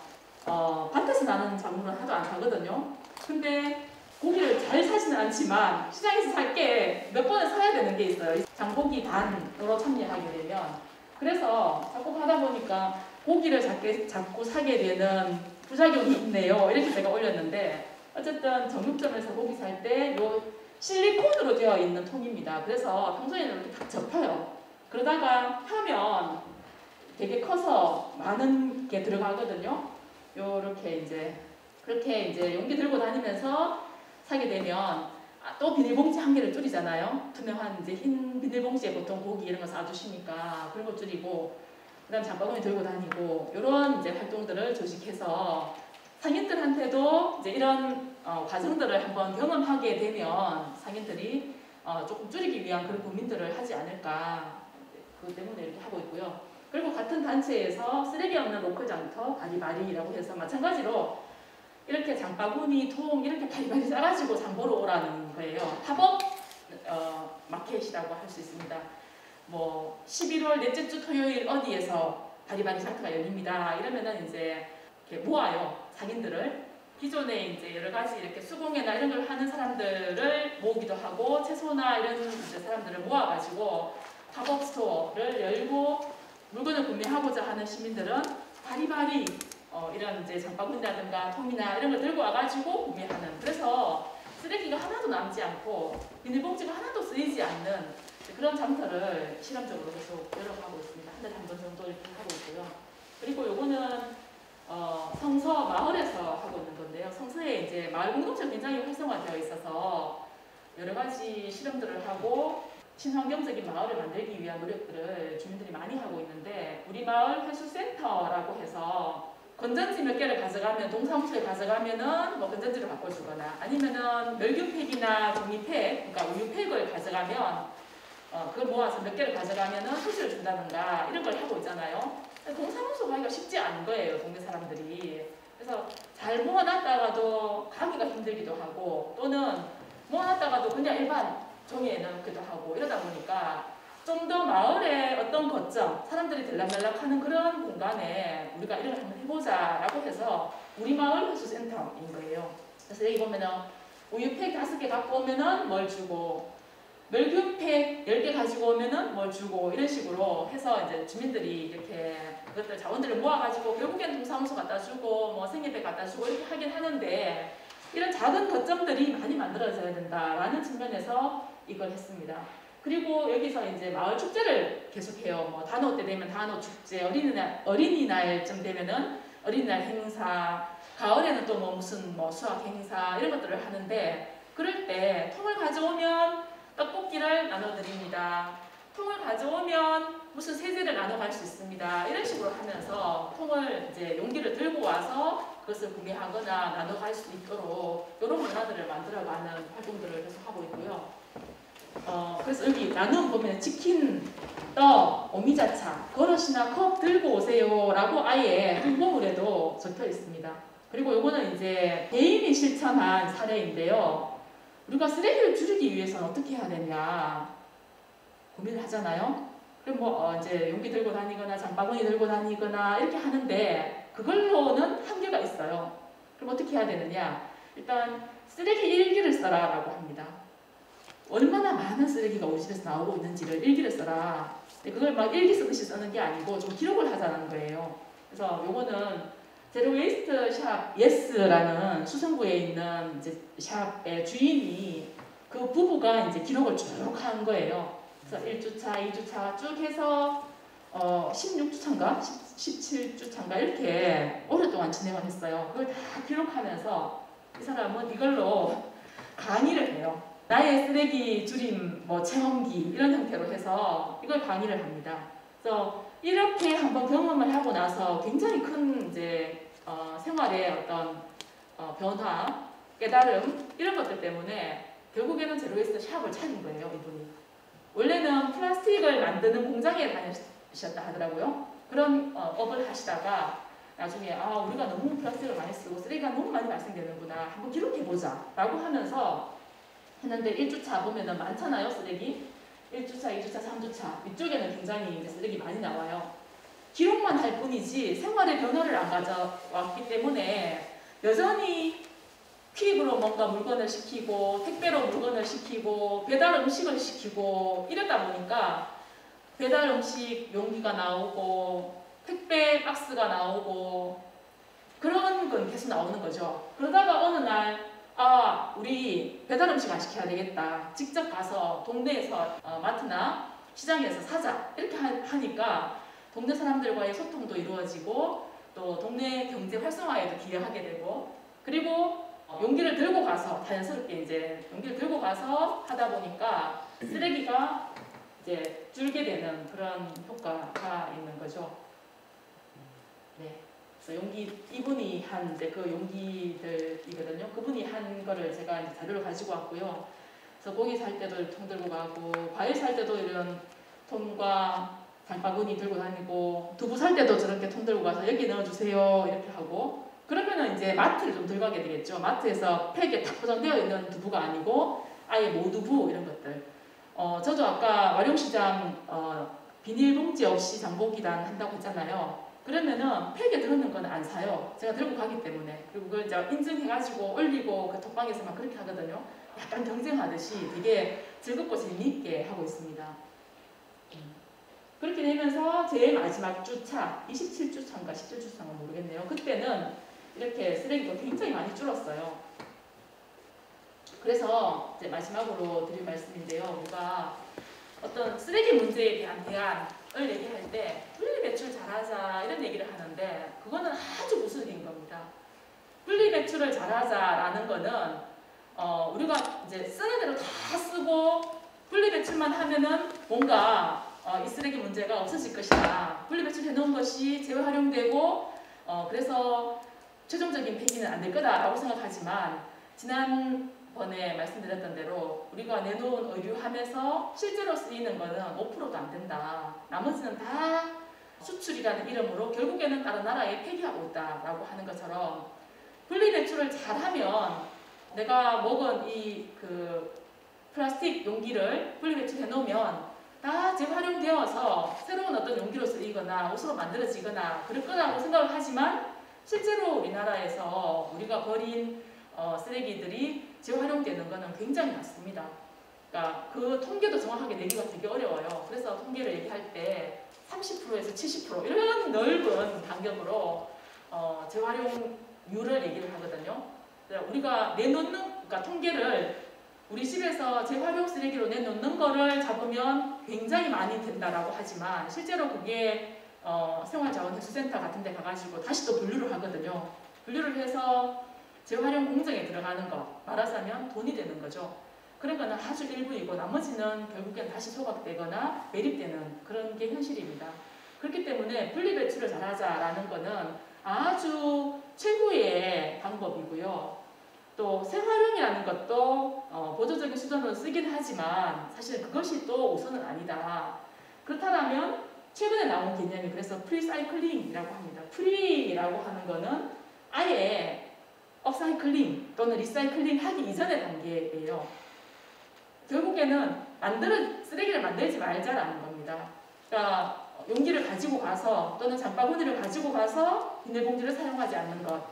밭에서 나는 작물은 하도 안 사거든요. 근데 고기를 잘 사지는 않지만 시장에서 살 게 몇 번을 사야 되는 게 있어요. 장보기 단으로 참여하게 되면. 그래서 자꾸 하다 보니까 고기를 자꾸 사게 되는 부작용이 있네요. 이렇게 제가 올렸는데 어쨌든 정육점에서 고기 살 때 요 실리콘으로 되어 있는 통입니다. 그래서 평소에는 이렇게 딱 접혀요. 그러다가 펴면 되게 커서 많은 게 들어가거든요. 요렇게 이제 그렇게 이제 용기 들고 다니면서 사게 되면 또 비닐봉지 한 개를 줄이잖아요. 투명한 이제 흰 비닐봉지에 보통 고기 이런 거 싸주시니까 그런 거 줄이고 그다음 장바구니 들고 다니고 이런 이제 활동들을 조직해서 상인들한테도 이제 이런 과정들을 한번 경험하게 되면 상인들이 조금 줄이기 위한 그런 고민들을 하지 않을까 그 때문에 이렇게 하고 있고요. 그리고 같은 단체에서 쓰레기 없는 로컬 장터 바리바리라고 해서 마찬가지로 이렇게 장바구니, 통 이렇게 바리바리 싸가지고 장 보러 오라는 거예요. 팝업 마켓이라고 할 수 있습니다. 뭐 11월 넷째 주 토요일 어디에서 바리바리 장터가 열립니다. 이러면은 이제 이렇게 모아요. 상인들을 기존에 이제 여러 가지 이렇게 수공예나 이런 걸 하는 사람들을 모으기도 하고 채소나 이런 이제 사람들을 모아가지고 팝업 스토어를 열고 물건을 구매하고자 하는 시민들은 바리바리 이런 이제 장바구니라든가 통이나 이런 걸 들고 와가지고 구매하는 그래서 쓰레기가 하나도 남지 않고 비닐봉지가 하나도 쓰이지 않는 그런 장터를 실험적으로 계속 열어가고 있습니다. 한 달에 한 번 정도 이렇게 하고 있고요. 그리고 요거는 성서 마을에서 하고 있는 건데요. 성서에 이제 마을 공동체가 굉장히 활성화되어 있어서 여러 가지 실험들을 하고 친환경적인 마을을 만들기 위한 노력들을 주민들이 많이 하고 있는데 우리 마을 해수센터라고 해서 건전지 몇 개를 가져가면 동사무소에 가져가면은 뭐 건전지를 바꿔주거나 아니면은 멸균팩이나 종이팩, 그러니까 우유팩을 가져가면 그걸 모아서 몇 개를 가져가면은 휴지를 준다든가 이런 걸 하고 있잖아요. 동사무소 가기가 쉽지 않은 거예요, 동네 사람들이. 그래서 잘 모아놨다가도 가기가 힘들기도 하고 또는 모아놨다가도 그냥 일반 종이에 넣기도 하고 이러다 보니까 좀 더 마을의 어떤 거점, 사람들이 들락날락하는 그런 공간에 우리가 이런 걸 한번 해보자라고 해서 우리 마을 회수센터인 거예요. 그래서 여기 보면은 우유팩 5개 갖고 오면은 뭘 주고 멸균팩 10개 가지고 오면은 뭘 주고 이런 식으로 해서 이제 주민들이 이렇게 그것들 자원들을 모아가지고 결국엔 동사무소 갖다 주고 뭐 생예배 갖다 주고 이렇게 하긴 하는데 이런 작은 거점들이 많이 만들어져야 된다라는 측면에서 이걸 했습니다. 그리고 여기서 이제 마을 축제를 계속해요. 뭐 단오 때 되면 단오 축제, 어린이날쯤 되면은 어린이날 행사, 가을에는 또 뭐 무슨 뭐 수학 행사 이런 것들을 하는데 그럴 때 통을 가져오면 떡볶이를 나눠드립니다. 통을 가져오면 무슨 세제를 나눠갈 수 있습니다. 이런 식으로 하면서 통을 이제 용기를 들고 와서 그것을 구매하거나 나눠갈 수 있도록 이런 문화들을 만들어가는 활동들을 계속 하고 있고요. 그래서 여기 나눔 보면 치킨, 떡, 오미자차, 그릇이나 컵 들고 오세요 라고 아예 홍보물에도 적혀 있습니다. 그리고 요거는 이제 개인이 실천한 사례인데요. 우리가 쓰레기를 줄이기 위해서는 어떻게 해야 되냐 고민을 하잖아요. 그럼 뭐 이제 용기 들고 다니거나 장바구니 들고 다니거나 이렇게 하는데 그걸로는 한계가 있어요. 그럼 어떻게 해야 되느냐? 일단 쓰레기 일기를 써라 라고 합니다. 얼마나 많은 쓰레기가 우리 집에서 나오고 있는지를 일기를 써라. 근데 그걸 막 일기 쓰듯이 쓰는 게 아니고 좀 기록을 하자는 거예요. 그래서 요거는 제로 웨이스트 샵 예스라는 수성구에 있는 이제 샵의 주인이 그 부부가 이제 기록을 쭉 한 거예요. 그래서 1주차, 2주차 쭉 해서 16주차인가? 17주차인가? 이렇게 오랫동안 진행을 했어요. 그걸 다 기록하면서 이 사람은 이걸로 강의를 해요. 나의 쓰레기 줄임 뭐 체험기 이런 형태로 해서 이걸 강의를 합니다. 그래서 이렇게 한번 경험을 하고 나서 굉장히 큰 이제 생활의 어떤 변화, 깨달음 이런 것들 때문에 결국에는 제로웨이스트 샵을 차린 거예요, 이분이. 원래는 플라스틱을 만드는 공장에 다니셨다 하더라고요. 그런 업을 하시다가 나중에 우리가 너무 플라스틱을 많이 쓰고 쓰레기가 너무 많이 발생되는구나. 한번 기록해보자 라고 하면서 했는데 1주차 보면은 많잖아요, 쓰레기. 1주차, 2주차, 3주차 이쪽에는 굉장히 이제 쓰레기 많이 나와요. 기록만 할 뿐이지 생활의 변화를 안 가져왔기 때문에 여전히 퀵으로 뭔가 물건을 시키고 택배로 물건을 시키고 배달 음식을 시키고 이러다 보니까 배달 음식 용기가 나오고 택배 박스가 나오고 그런 건 계속 나오는 거죠. 그러다가 어느 날 우리 배달 음식 안 시켜야 되겠다. 직접 가서 동네에서 마트나 시장에서 사자. 이렇게 하니까 동네 사람들과의 소통도 이루어지고 또 동네 경제 활성화에도 기여하게 되고 그리고 용기를 들고 가서 자연스럽게 이제 용기를 들고 가서 하다 보니까 쓰레기가 이제 줄게 되는 그런 효과가 있는 거죠. 네. 그래서 이분이 한 이제 그 용기들이거든요. 그분이 한 거를 제가 이제 자료를 가지고 왔고요. 그래서 고기 살 때도 통 들고 가고, 과일 살 때도 이런 통과 장바구니 들고 다니고, 두부 살 때도 저렇게 통 들고 가서 여기 넣어주세요 이렇게 하고, 그러면은 이제 마트를 좀 들고 가게 되겠죠. 마트에서 팩에 탁 포장되어 있는 두부가 아니고 아예 모두부 이런 것들. 저도 아까 와룡시장 비닐봉지 없이 장보기단 한다고 했잖아요. 그러면은 팩에 들어있는 건 안 사요. 제가 들고 가기 때문에. 그리고 그걸 이제 인증해가지고 올리고 그 톡방에서 막 그렇게 하거든요. 약간 경쟁하듯이 되게 즐겁고 재미있게 하고 있습니다. 그렇게 되면서 제일 마지막 주차, 27주차인가 17주차인가 모르겠네요. 그때는 이렇게 쓰레기가 굉장히 많이 줄었어요. 그래서 이제 마지막으로 드릴 말씀인데요. 우리가 어떤 쓰레기 문제에 대한 대안을 얘기할 때 분리배출 잘하자 이런 얘기를 하는데 그거는 아주 무술인 겁니다. 분리배출을 잘하자라는 거는 우리가 이제 쓰는 대로 다 쓰고 분리배출만 하면은 뭔가 이 쓰레기 문제가 없어질 것이다. 분리배출 해놓은 것이 재활용되고 그래서 최종적인 폐기는 안 될 거다라고 생각하지만 지난번에 말씀드렸던 대로 우리가 내놓은 의류함에서 실제로 쓰이는 거는 5%도 안 된다. 나머지는 다 수출이라는 이름으로 결국에는 다른 나라에 폐기하고 있다라고 하는 것처럼 분리배출을 잘하면 내가 먹은 이 플라스틱 용기를 분리배출해 놓으면 다 재활용되어서 새로운 어떤 용기로 쓰이거나 옷으로 만들어지거나 그럴 거라고 생각을 하지만 실제로 우리나라에서 우리가 버린 쓰레기들이 재활용되는 것은 굉장히 낮습니다. 그러니까 그 통계도 정확하게 내기가 되게 어려워요. 그래서 통계를 얘기할 때 30%에서 70% 이런 넓은 간격으로 재활용률을 얘기를 하거든요. 우리가 그러니까 통계를 우리 집에서 재활용 쓰레기로 내놓는 거를 잡으면 굉장히 많이 된다라고 하지만 실제로 그게 생활자원회수센터 같은 데 가가지고 다시 또 분류를 하거든요. 분류를 해서 재활용 공정에 들어가는 거 말하자면 돈이 되는 거죠. 그런 거는 아주 일부이고 나머지는 결국엔 다시 소각되거나 매립되는 그런 게 현실입니다. 그렇기 때문에 분리배출을 잘하자라는 거는 아주 최고의 방법이고요. 또 생활용이라는 것도 보조적인 수단으로 쓰긴 하지만 사실 그것이 또 우선은 아니다. 그렇다면 최근에 나온 개념이 그래서 프리사이클링이라고 합니다. 프리라고 하는 거는 아예 업사이클링 또는 리사이클링 하기 이전의 단계예요. 결국에는 쓰레기를 만들지 말자라는 겁니다. 그러니까 용기를 가지고 가서 또는 장바구니를 가지고 가서 비닐봉지를 사용하지 않는 것,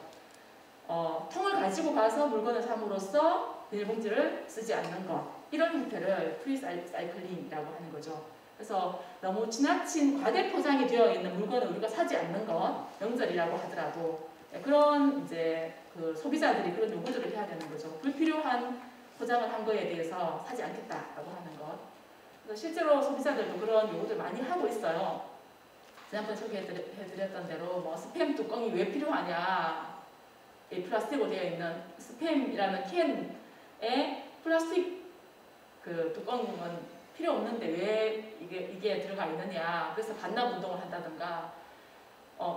통을 가지고 가서 물건을 삼으로써 비닐봉지를 쓰지 않는 것, 이런 형태를 프리사이클링이라고 하는 거죠. 그래서 너무 지나친 과대 포장이 되어 있는 물건을 우리가 사지 않는 것, 명절이라고 하더라도 그런 이제 소비자들이 그런 요구들을 해야 되는 거죠. 불필요한 포장을 한 거에 대해서 사지 않겠다라고 하는 것. 그래서 실제로 소비자들도 그런 요구들 많이 하고 있어요. 지난번에 소개해드렸던 대로 뭐 스팸 뚜껑이 왜 필요하냐, 이 플라스틱으로 되어 있는 스팸이라는 캔에 플라스틱 뚜껑은 필요 없는데 왜 이게 들어가 있느냐. 그래서 반납 운동을 한다든가,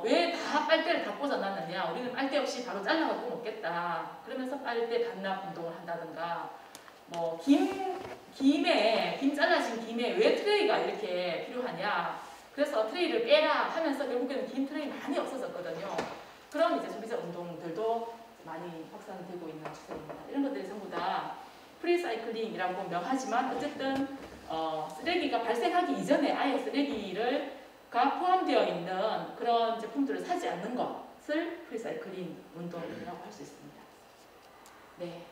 왜 다 빨대를 다 꽂아놨느냐. 우리는 빨대 없이 바로 잘라갖고 먹겠다. 그러면서 빨대 반납 운동을 한다든가, 뭐 김 잘라진 김에 왜 트레이가 이렇게 필요하냐. 그래서 트레이를 빼라 하면서 결국에는 김 트레이 많이 없어졌거든요. 그런 이제 소비자 운동들도 많이 확산되고 있는 추세입니다. 이런 것들이 전부 다 프리사이클링이라고 명하지만 어쨌든 쓰레기가 발생하기 이전에 아예 쓰레기가 포함되어 있는 그런 제품들을 사지 않는 것을 프리사이클링 운동이라고 할 수 있습니다. 네,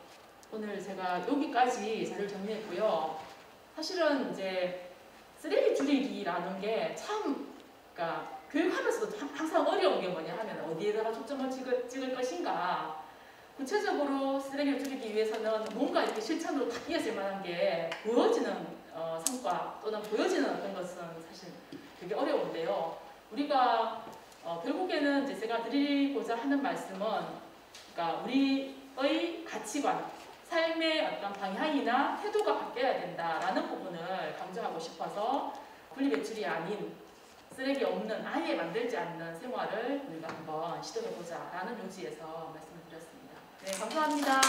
오늘 제가 여기까지 자료를 정리했고요. 사실은 이제 쓰레기 줄이기라는 게 그러니까 교육하면서도 항상 어려운 게 뭐냐 하면 어디에다가 초점을 찍을 것인가. 구체적으로 쓰레기를 줄이기 위해서는 뭔가 이렇게 실천으로 딱 이어질 만한 게 보여지는 성과 또는 보여지는 어떤 것은 사실 되게 어려운데요. 우리가 결국에는 이제 제가 드리고자 하는 말씀은 그러니까 우리의 가치관, 삶의 어떤 방향이나 태도가 바뀌어야 된다라는 부분을 강조하고 싶어서 분리배출이 아닌 쓰레기 없는 아예 만들지 않는 생활을 우리가 한번 시도해보자라는 요지에서 말씀을 드렸습니다. 네, 감사합니다.